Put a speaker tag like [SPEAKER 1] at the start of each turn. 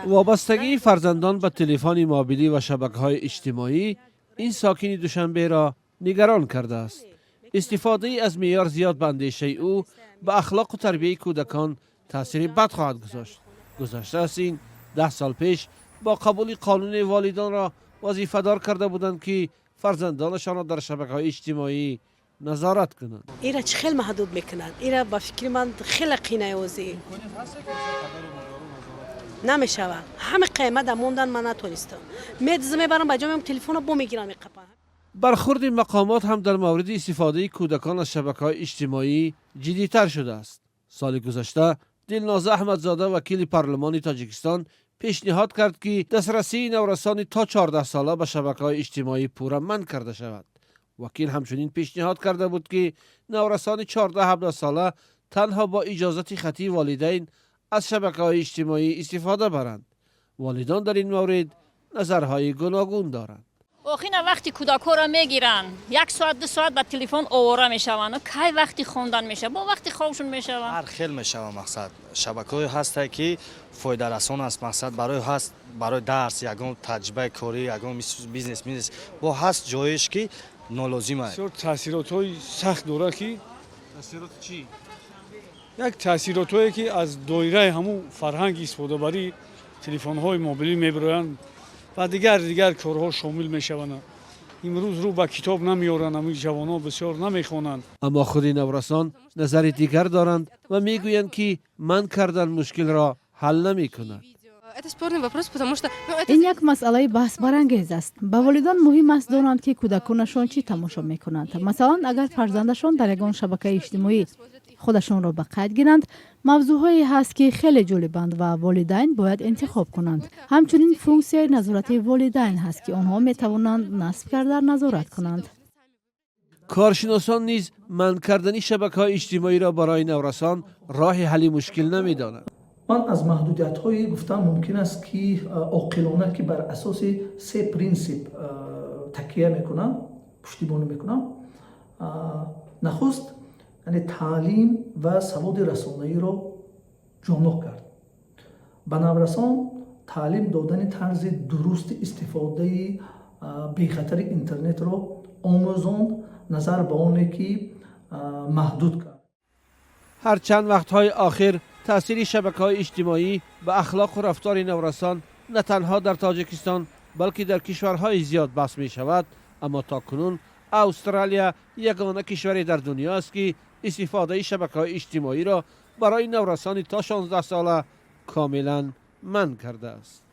[SPEAKER 1] وابستگی فرزندان به تلفن موبیلی و شبکه‌های اجتماعی این ساکن دوشنبه را نگران کرده است. استفاده از معیار زیاد به اندیشه او به اخلاق و تربیت کودکان تاثیر بد خواهد گذاشت. گذشته است این 10 سال پیش با قبول قانون والدان را وظیفه دار کرده بودند که فرزندانشان را در شبکه‌های اجتماعی نظارت کنند.
[SPEAKER 2] ایرا چه خیلی محدود میکنند. ایرا با فکر من خیلی قینه اوزی نمیشوه. همه قیمت موندن من نتونستم. میدزمه برام بجام تلفن رو میگیرم میقپم.
[SPEAKER 1] برخورد مقامات هم در مورد استفاده کودکان از شبکه‌های اجتماعی جدی‌تر شده است. سال گذشته دلناز احمدزاده وکیل پارلمان تاجیکستان پیشنهاد کرد که دسترسی نورسان تا 14 ساله به شبکه‌های اجتماعی پورا منع کرده شود. وکیل همچنین پیشنهاد کرده بود که نورسان 14-17 ساله تنها با اجازت خطی والدین از شبکه‌های اجتماعی استفاده برند. والدان در این مورد نظرهای گوناگون دارند.
[SPEAKER 3] آخینا وقتی کودک‌ها را میگیرن 1 ساعت 2 ساعت با تلفن آواره میشوند و کی وقتی خوندن میشه با وقتی خوابشون میشوند.
[SPEAKER 4] هر خیل میشوه مقصد شبکه‌ای هست که فایده رسان است. مقصد برای درس یگان تجربه کاری یگان بیزنس با هست جایش که نالازم است.
[SPEAKER 5] تاثیرات‌های سخت داره که
[SPEAKER 1] تاثیرات چی؟
[SPEAKER 5] یک تاثیراتی که از دایره همون فرهنگ استفاده بری تلفن‌های موبیلی میبرند و دیگر کارها شامل میشوند. امروز رو به کتاب نمیارن، همین جوانان بسیار نمیخوانند.
[SPEAKER 1] اما خود نورسان نظر دیگر دارند و میگویند که منع کردن مشکل را حل نمیکند.
[SPEAKER 6] این یک مسئله بحث برانگیز است. به والدان مهم است دانند که کودکانشان چی تماشا میکنند. مثلا اگر فرزندشان در یگان شبکه اجتماعی خودشان را به قید گیرند، موضوعهایی هست که خیلی جالبند و والدین باید انتخاب کنند. همچنین فونکسیای نظارت والدین هست که آنها می توانند نصب کرده نظارت کنند.
[SPEAKER 1] کارشناسان نیز منع کردن شبکه‌های اجتماعی را برای نورسان راه حل مشکل نمی‌دانند.
[SPEAKER 7] من از محدودیت‌های گفتم ممکن است که عاقلانه که بر اساس 3 پرینسیپ تکیه میکنم، پشتیبانی میکنم. نخست یعنی تعلیم و سواد رسانه‌ای را جانب کرد. به نورسان تعلیم دادن طرز درست استفاده بی‌خطر اینترنت را آموزاند، نظر به آن که محدود کرد.
[SPEAKER 1] هر چند وقت‌های آخر تأثیر شبکه‌های اجتماعی به اخلاق و رفتار نورسان نه تنها در تاجیکستان بلکه در کشورهای زیاد بحث می شود، اما تاکنون استرالیا یگانه کشوری در دنیا است که استفاده شبکه‌های اجتماعی را برای نورسان تا 16 ساله کاملا منع کرده است.